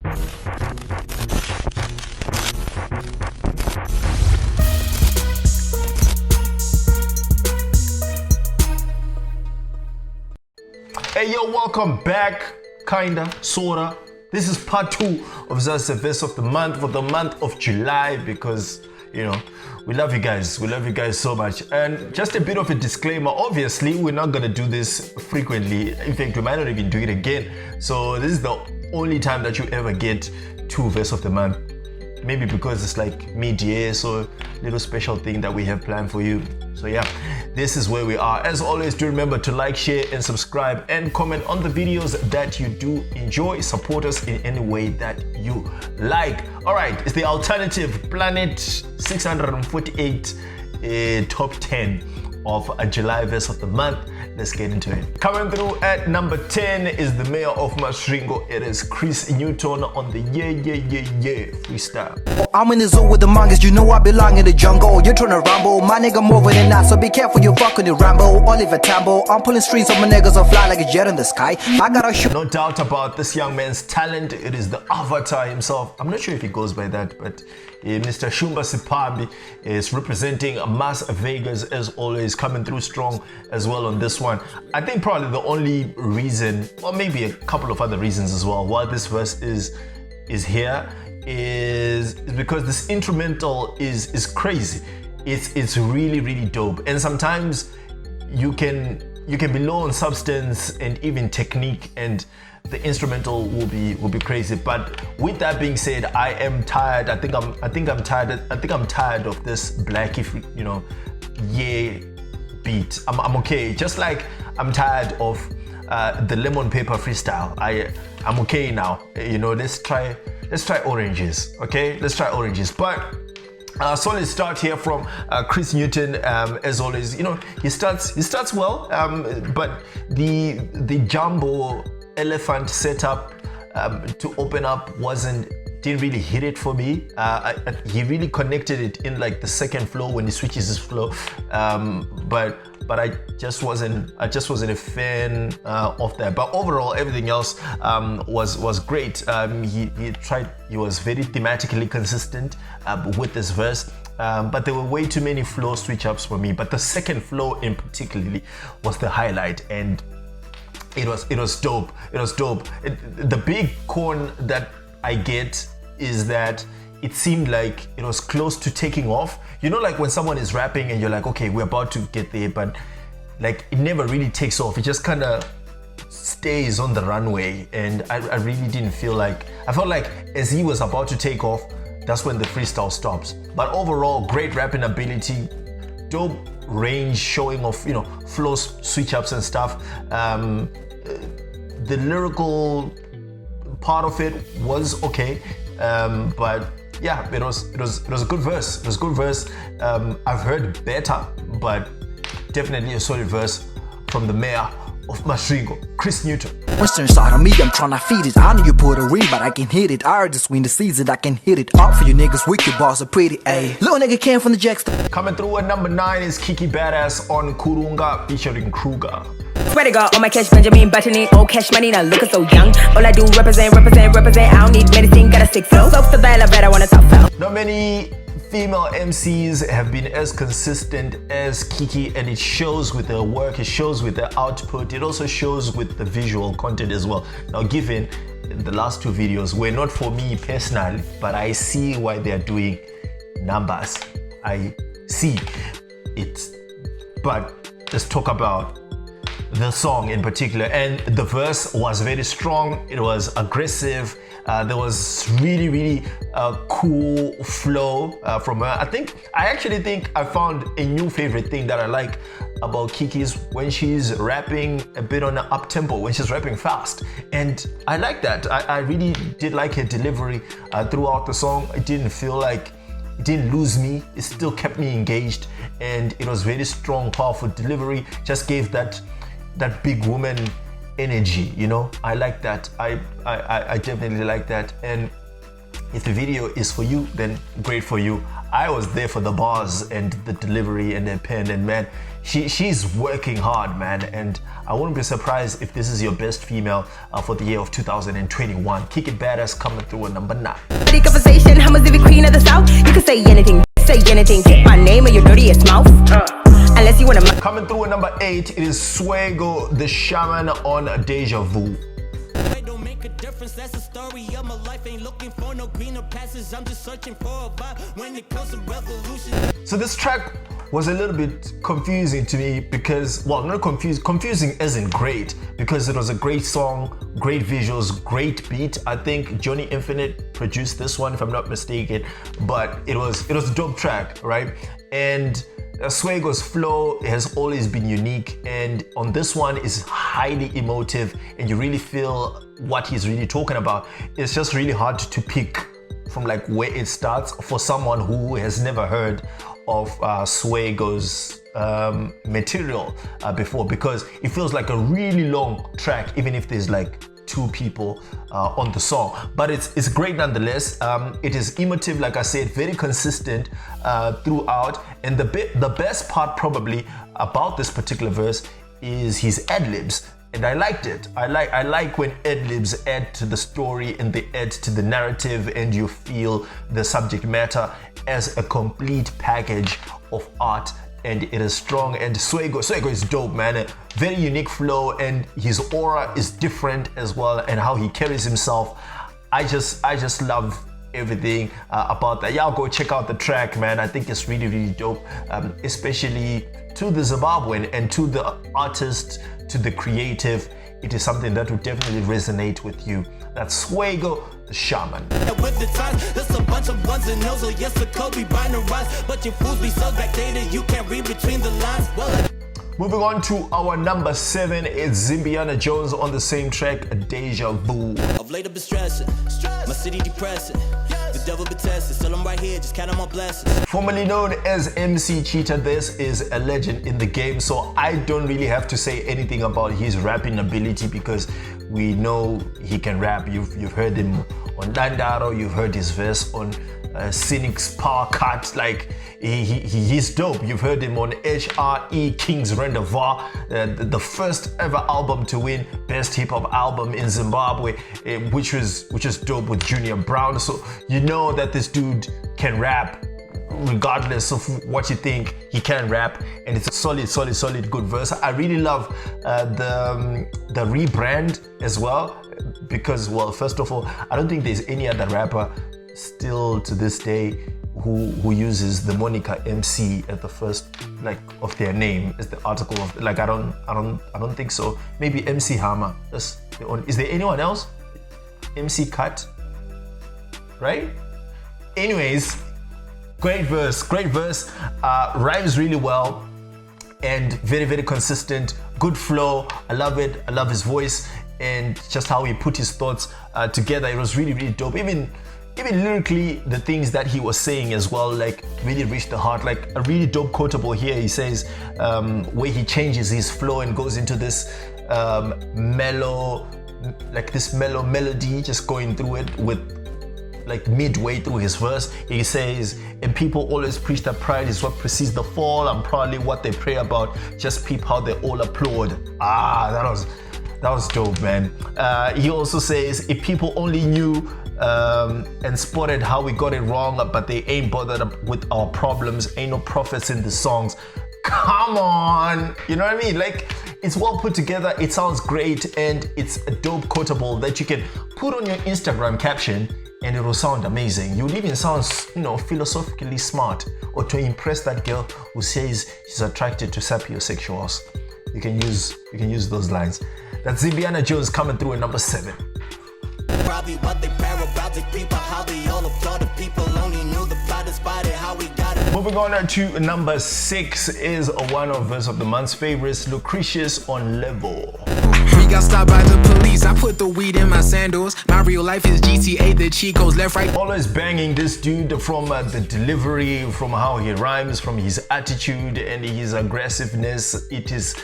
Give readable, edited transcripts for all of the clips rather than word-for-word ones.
Hey yo, welcome back, kinda, sorta. This is part 2 of Zazise verse of the month for the month of July because, you know, we love you guys. We love you guys so much. And just a bit of a disclaimer, obviously, we're not gonna do this frequently. In fact, we might not even do it again. So this is the only time that you ever get 2 verse of the month. Maybe because it's like MUDIE, so little special thing that we have planned for you. So yeah, this is where we are. As always, do remember to like, share, and subscribe, and comment on the videos that you do enjoy. Support us in any way that you like. All right, it's the alternative Planet 648 top 10 of a July verse of the month. Let's get into it. Coming through at number 10 is the mayor of Masringo. It is KRISS on the yeah freestyle. I'm in the zoo with the monkeys, you know I belong in the jungle. You're trying to rumble, my nigga moving than that, so be careful you fucking the Rambo. Oliver Tambo, I'm pulling strings on my niggas, I'll fly like a jet in the sky. I gotta shoot. No doubt about this young man's talent. It is the avatar himself. I'm not sure if he goes by that, but Mr. Shumba Sipambi is representing Las Vegas as always, coming through strong as well on this one. I think probably the only reason, or maybe a couple of other reasons as well, why this verse is here is because this instrumental is crazy. It's really dope, and sometimes you can be low on substance and even technique, and the instrumental will be crazy. But with that being said, I am tired. I think I'm tired of this black, you know, yeah beat. I'm okay. Just like I'm tired of the lemon pepper freestyle. I'm okay now. You know, let's try oranges. Okay, let's try oranges. But solid start here from KRISS as always. You know, he starts well, but the jumbo elephant setup to open up didn't really hit it for me. He really connected it in like the second flow when he switches his flow, but I just wasn't a fan of that. But overall, everything else was great. He was very thematically consistent with this verse. But there were way too many flow switch ups for me. But the second flow in particularly was the highlight, and it was dope. It was dope. The big con that I get is that it seemed like it was close to taking off. You know, like when someone is rapping and you're like, okay, we're about to get there, but like it never really takes off. It just kind of stays on the runway, and I really didn't feel like, I felt like as he was about to take off, that's when the freestyle stops. But overall, great rapping ability, dope range, showing off, you know, flow switch ups and stuff. The lyrical part of it was okay, but yeah, it was a good verse. It was a good verse. I've heard better, but definitely a solid verse from the mayor of Masringo, KRISS. What's inside of me, I'm tryna feed it. I know you put a ring, but I can hit it. I heard this win the season, I can hit it up for you niggas. Wicked balls are pretty, ayy. Little nigga came from the Jackster. Coming through at number 9 is KIKKY Badass on Kurunga featuring KROOGER. Swear to God, on my cash, Benjamin Buttoning, old cash money, not looking so young. All I do represent. I don't need medicine, got a sick flow. So the bad, I bet I wanna talk foul. Not many female MCs have been as consistent as KIKKY, and it shows with their work, it shows with their output, it also shows with the visual content as well. Now, given the last 2 videos were not for me personally, but I see why they're doing numbers. I see it. But let's talk about the song in particular, and the verse was very strong. It was aggressive. There was really cool flow from her. I actually think I found a new favorite thing that I like about KIKKY is when she's rapping a bit on an up tempo, when she's rapping fast, and I like that. I really did like her delivery throughout the song. It didn't feel like, it didn't lose me. It still kept me engaged, and it was very strong, powerful delivery. Just gave that big woman energy, you know. I like that. I definitely like that. And if the video is for you, then great for you. I was there for the bars and the delivery and the pen, and man, she's working hard, man, and I wouldn't be surprised if this is your best female for the year of 2021. Kick It Badass coming through at number 9. Conversation, I'm a civic queen of the south. You can say anything, take my name or your dirtiest mouth. Unless you wanna. Coming through at number 8, it is Swego the Shaman on Deja Vu. Don't make a difference, that's the story of my life. Ain't looking for no greener passes, I'm just searching for a vibe when it comes to revolution. So this track was a little bit confusing to me because, well, not confusing isn't great, because it was a great song, great visuals, great beat. I think Johnny Infinite produced this one, if I'm not mistaken, but it was a dope track, right? And Swego's flow has always been unique, and on this one is highly emotive, and you really feel what he's really talking about. It's just really hard to pick from like where it starts for someone who has never heard of Swego's material before, because it feels like a really long track, even if there's like 2 people on the song, but it's great nonetheless. It is emotive, like I said, very consistent throughout, and the best part probably about this particular verse is his ad-libs, and I liked it. I like when ad-libs add to the story and they add to the narrative, and you feel the subject matter as a complete package of art, and it is strong. And Swego is dope, man. A very unique flow, and his aura is different as well, and how he carries himself. I just love everything about that. Y'all go check out the track, man. I think it's really, really dope, especially to the Zimbabwean and to the artist, to the creative. It is something that will definitely resonate with you. That's Swego the Shaman. With the time, there's a bunch of ones and zeros, so yes, the code be binarized, but your fools be so backdated, you can't read between the lines. Well, moving on to our number 7, it's Zimbiana Jones on the same track, Deja Vu. Of late I've been stressing, my city depressing, the devil been tested, still I'm right here, just counting my blessings. Formerly known as MC Cheetah, this is a legend in the game, so I don't really have to say anything about his rapping ability, because we know he can rap. You've heard him on Dandaro, you've heard his verse on SYNIK's Power Cut. Like he's dope. You've heard him on HRE King's Rendezvous, the first ever album to win Best Hip Hop Album in Zimbabwe, which is dope with Junior Brown. So you know that this dude can rap. Regardless of what you think, he can rap, and it's a solid good verse. I really love the rebrand as well, because, well, first of all, I don't think there's any other rapper still to this day who uses the moniker MC at the first like of their name as the article of, like, I don't think so. Maybe MC Hammer. Is there anyone else? MC Cut, right? Anyways, great verse, rhymes really well, and very consistent, good flow. I love it. I love his voice and just how he put his thoughts together. It was really dope. Even lyrically, the things that he was saying as well, like, really reached the heart. Like a really dope quotable here. He says where he changes his flow and goes into this mellow melody, just going through it with, like, midway through his verse, he says, and people always preach that pride is what precedes the fall, and proudly what they pray about, just peep how they all applaud. That was dope, man. He also says, if people only knew and spotted how we got it wrong, but they ain't bothered with our problems, ain't no prophets in the songs. Come on, you know what I mean? Like, it's well put together, it sounds great, and it's a dope quotable that you can put on your Instagram caption and it will sound amazing. You'll even sound, philosophically smart, or to impress that girl who says she's attracted to sapiosexuals. You can use those lines. That's Zimbiana Jones coming through at number 7. Probably what they parabatic people, how they all applauded, people only knew the plot despite it, how we got it. Moving on to number 6 is one of verse of the month's favorites, Lucretius on Level. We got stopped by the police, I put the weed in my sandals. My real life is GTA, the Chicos, left, right. Always banging this dude from the delivery, from how he rhymes, from his attitude and his aggressiveness. It is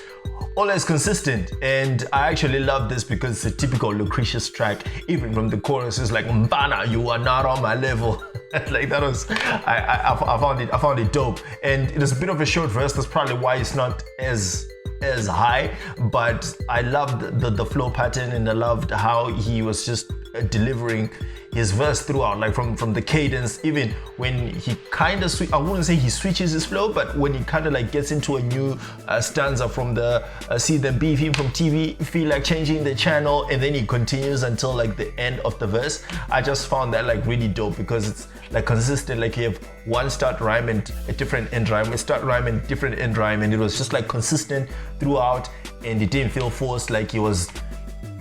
always consistent. And I actually love this because it's a typical Lucretius track. Even from the chorus, it's like, Mbana, you are not on my level. Like that was, I found it dope. And it was a bit of a short verse. That's probably why it's not as high, but I loved the flow pattern, and I loved how he was just delivering his verse throughout, like from the cadence, even when he kind of I wouldn't say he switches his flow, but when he kind of like gets into a new stanza from the see them beefing from TV, feel like changing the channel, and then he continues until like the end of the verse. I just found that like really dope because it's like consistent, like you have one start rhyme and a different end rhyme, start rhyme and different end rhyme, and it was just like consistent throughout, and it didn't feel forced like it was.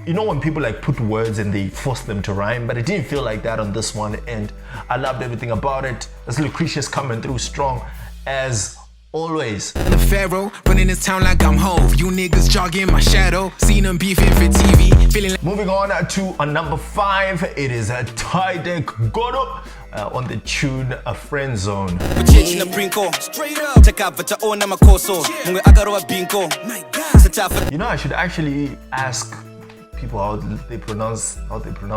You know when people like put words and they force them to rhyme, but it didn't feel like that on this one, and I loved everything about it. That's Lucretius coming through strong as always. The Pharaoh running this town like I'm Hove. You niggas jogging my shadow. Seen them beefing for TV. Feeling like Moving on to number 5, it is a TIDECH Goro on the tune A Friend Zone. You know, I should actually ask people how they pronounce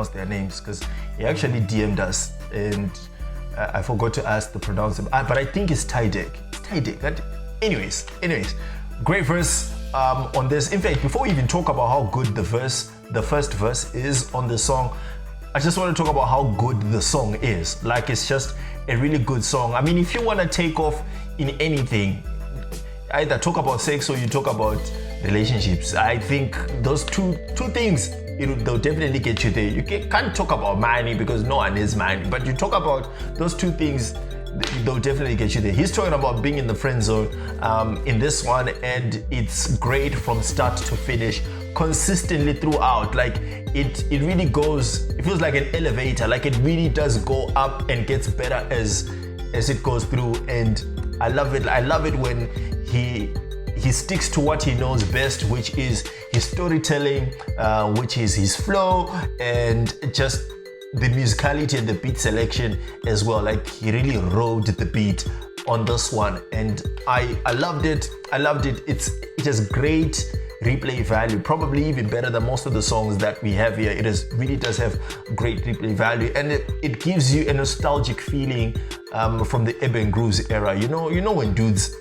their names, because he actually DM'd us and I forgot to ask the pronunciation, but I think it's TIDECH. Anyways, great verse on this. In fact, before we even talk about how good the first verse is on the song, I just want to talk about how good the song is. Like, it's just a really good song. I mean, if you want to take off in anything, either talk about sex or you talk about relationships, I think those two things, they'll definitely get you there. You can't talk about money because no one is money, but you talk about those two things, they'll definitely get you there. He's talking about being in the friend zone in this one, and it's great from start to finish, consistently throughout. Like it really goes, it feels like an elevator, like it really does go up and gets better as it goes through. And I love it when he sticks to what he knows best, which is his storytelling, which is his flow, and just the musicality and the beat selection as well. Like, he really rode the beat on this one, and I loved it. It has great replay value, probably even better than most of the songs that we have here. It really does have great replay value, and it gives you a nostalgic feeling from the Urban Grooves era. You know when dudes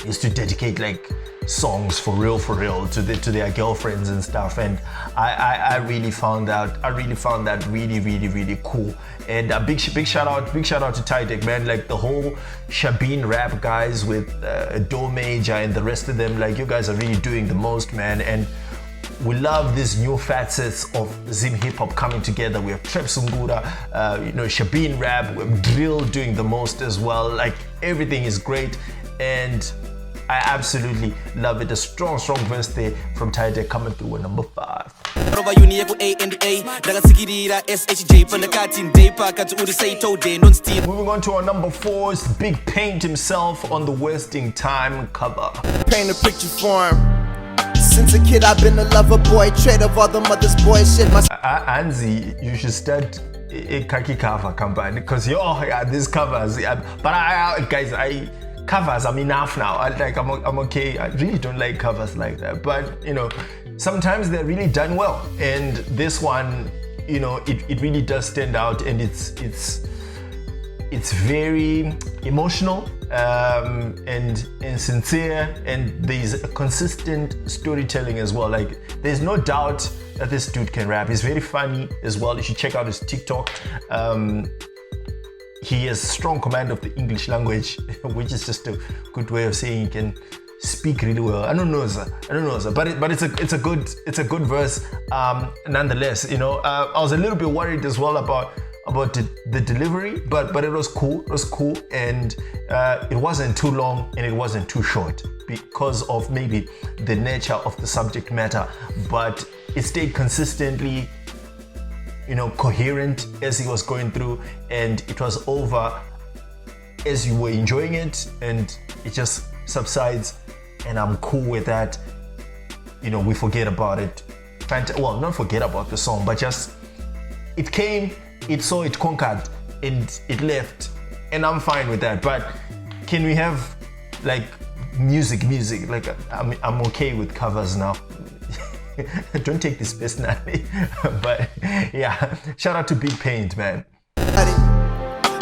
used to dedicate like songs for real to their girlfriends and stuff, and I really found that really cool. And a big shout out to TIDECH, man. Like the whole Shabin rap guys with Do Major and the rest of them, like, you guys are really doing the most, man. And we love these new facets of Zim Hip Hop coming together. We have Trap Sungura, Shabin rap, we have drill doing the most as well. Like, everything is great, and I absolutely love it. A strong verse there from TIDECH coming through at number 5. Moving on to our number 4 is Big Paint himself on the Wasting Time cover. Paint a picture for him. Since a kid, I've been a lover boy, trade of all the mother's boys shit. Anzi, you should start a KIKKY cover company, because these covers. But guys, covers, I'm enough now. I'm okay. I really don't like covers like that, but sometimes they're really done well, and this one, it really does stand out, and it's very emotional and sincere, and there's a consistent storytelling as well. Like, there's no doubt that this dude can rap. He's very funny as well. You should check out his TikTok. He has strong command of the English language, which is just a good way of saying he can speak really well. I don't know, sir. But it's a good verse nonetheless. I was a little bit worried as well about the delivery, but it was cool. And it wasn't too long and it wasn't too short because of maybe the nature of the subject matter. But it stayed consistently coherent as he was going through, and it was over as you were enjoying it, and it just subsides, and I'm cool with that. We forget about it. Well, not forget about the song, but just it came, it saw, it conquered, and it left, and I'm fine with that. But can we have like music. Like I'm okay with covers now. Don't take this personally, but yeah, shout out to Big Paint, man.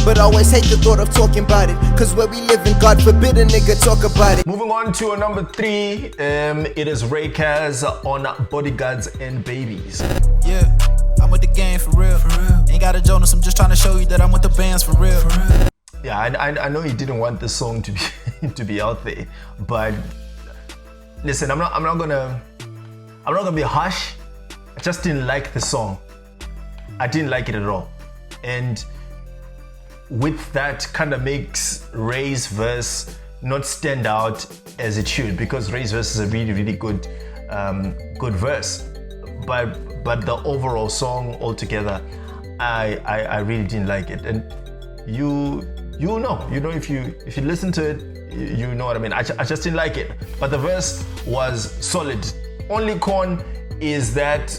But always hate the thought of talking about it, cause where we live in, God forbid a nigga talk about it. Moving on to number 3, it is RAYKAZ on Bodyguards and Babies. Yeah, I'm with the game for real. Ain't got a Jonas, I'm just trying to show you that I'm with the bands for real. Yeah, I know you didn't want this song to be to be out there, but listen, I'm not gonna be harsh. I just didn't like the song. I didn't like it at all, and with that kind of makes Ray's verse not stand out as it should, because Ray's verse is a really good verse, but the overall song altogether, I really didn't like it. And you know if you listen to it, you know what I mean. I just didn't like it, but the verse was solid. Only con is that,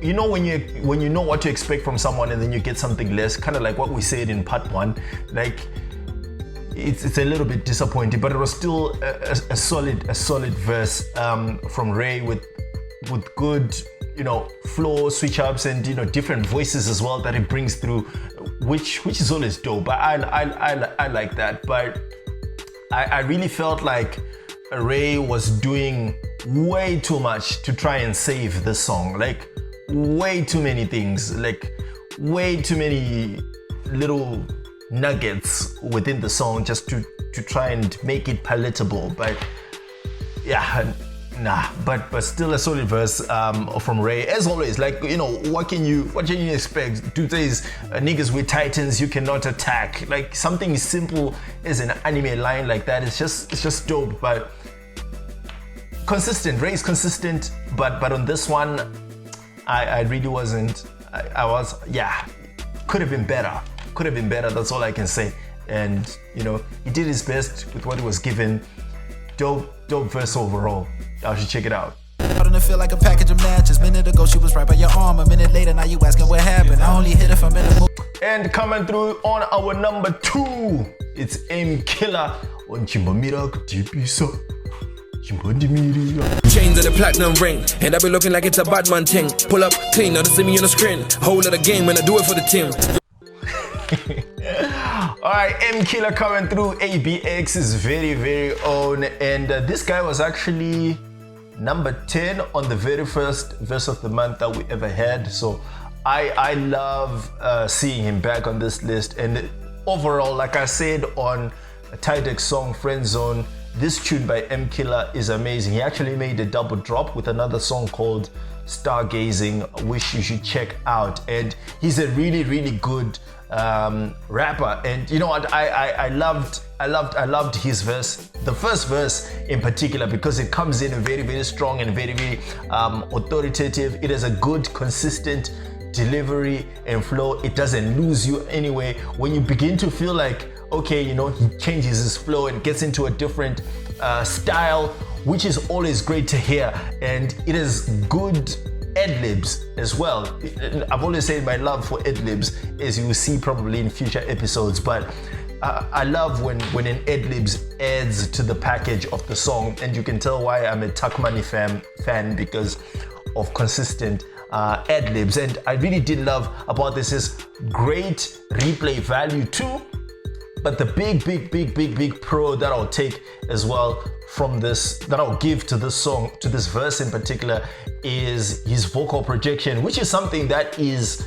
you know, when you know what to expect from someone and then you get something less, kind of like what we said in part 1, like it's a little bit disappointing, but it was still a solid verse from Ray with good, you know, flow switch ups and, you know, different voices as well that it brings through, which is always dope. But I like that. But I really felt like Ray was doing way too much to try and save this song. Like, way too many things, like way too many little nuggets within the song just to try and make it palatable. But yeah, nah, but still a solid verse from Ray, as always. Like, you know, what can you expect? Dude says, niggas with titans you cannot attack. Like, something as simple as an anime line like that, it's just dope. But consistent, Ray's consistent, but on this one, I really wasn't. I was, yeah, could have been better. That's all I can say. And, you know, he did his best with what he was given. Dope verse overall. I should check it out. I don't feel like a package of matches. Minute ago she was right by your arm. A minute later now you asking what happened. I only hit if I'm in the mood. And coming through on our number 2, it's M-Killer on Chimbamira Kutipisa. Chains of the platinum ring, and I be looking like it's a bad man thing. Pull up clean, now they see me on the screen. Whole lot of game when I do it for the team. Alright, M-Killer coming through, ABX's very own, and this guy was actually number 10 on the very first verse of the month that we ever had. So I love seeing him back on this list. And overall, like I said on a TIDECH song, Friend Zone, this tune by M-Killer is amazing. He actually made a double drop with another song called Stargazing, which you should check out. And he's a really good rapper. And you know what? I loved his verse, the first verse in particular, because it comes in very strong and very authoritative. It has a good, consistent delivery and flow. It doesn't lose you anyway. When you begin to feel like, okay, you know, he changes his flow and gets into a different style, which is always great to hear. And it is good ad-libs as well. I've always said my love for ad-libs, as you will see probably in future episodes, but I love when an ad-libs adds to the package of the song. And you can tell why I'm a Tuck Money fan because of consistent ad-libs. And I really did love about this is great replay value too. But the big pro that I'll take as well from this, that I'll give to this song, to this verse in particular, is his vocal projection, which is something that is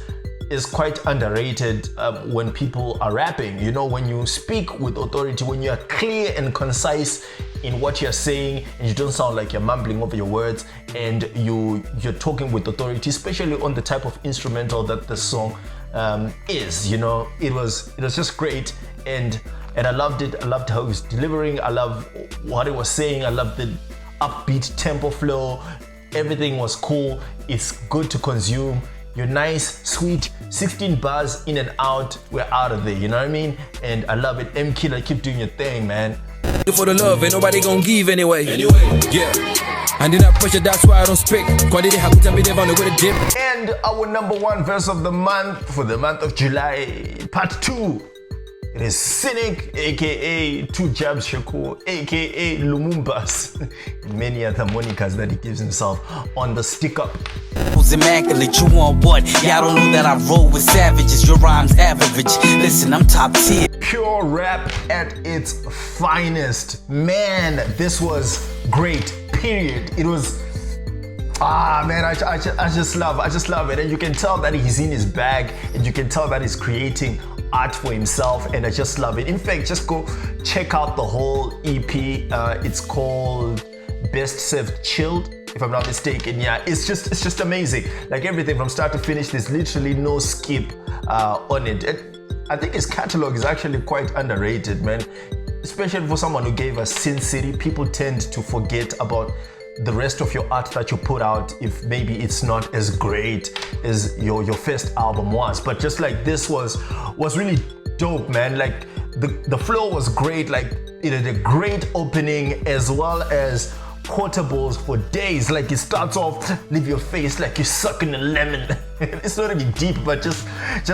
quite underrated when people are rapping. You know, when you speak with authority, when you're clear and concise in what you're saying, and you don't sound like you're mumbling over your words, and you're talking with authority, especially on the type of instrumental that the song is. You know, it was just great. And I loved it. I loved how he was delivering. I love what he was saying. I loved the upbeat tempo flow. Everything was cool. It's good to consume. You're nice, sweet, 16 bars in and out. We're out of there, you know what I mean? And I love it. M-Killer, keep doing your thing, man. For the love, ain't nobody gonna give anyway. Yeah. And in that pressure, that's why I don't speak. And our number 1 verse of the month for the month of July, part 2. It is SYNIK, aka Two Jabs Shakur, aka Lumumbas, and many other monikers that he gives himself on the stick up. Was immaculate, you want what? Y'all don't know that I roll with savages. Your rhymes average. Listen, I'm top tier. Pure rap at its finest. Man, this was great. Period. It was. Man, I just love it, and you can tell that he's in his bag, and you can tell that he's creating art for himself, and I just love it. In fact, just go check out the whole EP. It's called Best Served Chilled, if I'm not mistaken. Yeah, it's just amazing. Like everything from start to finish, there's literally no skip on it. And I think his catalog is actually quite underrated, man. Especially for someone who gave us Sin City. People tend to forget about the rest of your art that you put out if maybe it's not as great as your first album was. But just like this was really dope, man. Like the flow was great. Like it had a great opening as well as quotables for days. Like it starts off, leave your face like you're sucking a lemon. It's not really deep, but just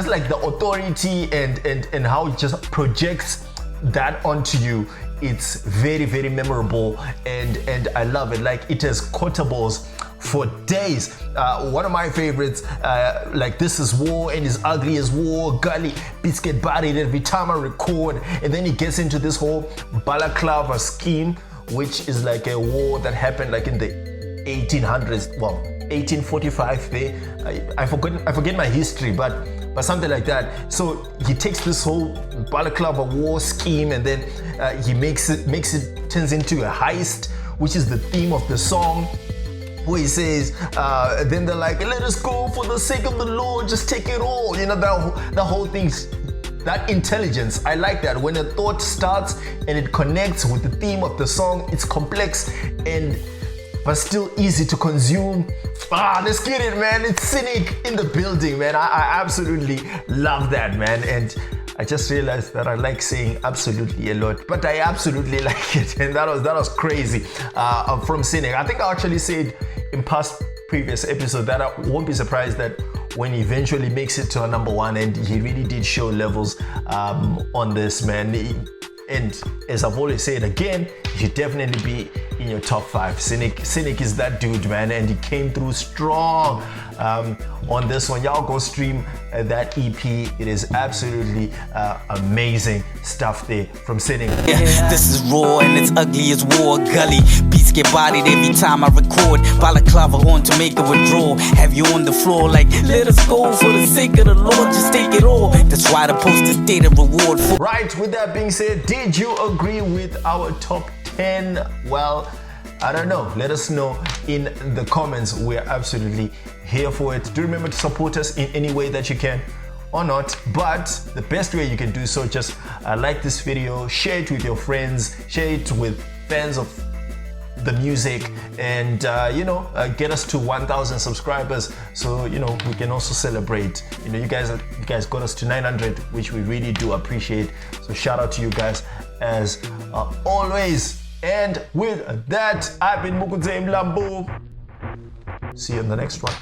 like the authority and how it just projects that onto you. It's very, very memorable, and I love it. Like it has quotables for days. One of my favorites, like This Is War and Is Ugly as War, Gully, Biscuit Bodied every time I record, and then he gets into this whole balaclava scheme, which is like a war that happened like in the 1800s, well, 1845 there. I forget my history, but something like that. So he takes this whole balaclava war scheme, and then he makes it turns into a heist, which is the theme of the song, where he says, then they're like, let us go for the sake of the Lord, just take it all. You know, the whole thing's that intelligence. I like that. When a thought starts and it connects with the theme of the song, it's complex but still easy to consume. Let's get it, man. It's SYNIK in the building, man. I absolutely love that, man. And I just realized that I like saying absolutely a lot, but I absolutely like it, and that was crazy from SYNIK. I think I actually said in previous episode that I won't be surprised that when he eventually makes it to a number one, and he really did show levels on this, man. And as I've always said again, he should definitely be in your top 5. SYNIK is that dude, man, and he came through strong on this one. Y'all go stream that EP. It is absolutely amazing stuff there from SYNIK. Yeah, this is raw and it's ugly as war. Gully beats get bodied every time I record. Balaclava on to make a withdrawal. Have you on the floor like, let us go for the sake of the Lord, just take it all. That's why the poster state a reward for. Right, with that being said, did you agree with our top 10? Well, I don't know. Let us know in the comments. We're absolutely here for it. Do remember to support us in any way that you can, or not, but the best way you can do so, just like this video, share it with your friends, share it with fans of the music, and get us to 1,000 subscribers, so we can also celebrate. You guys got us to 900, which we really do appreciate. So shout out to you guys as always. And with that, I've been Mukudzei Mlambo. See you in the next one.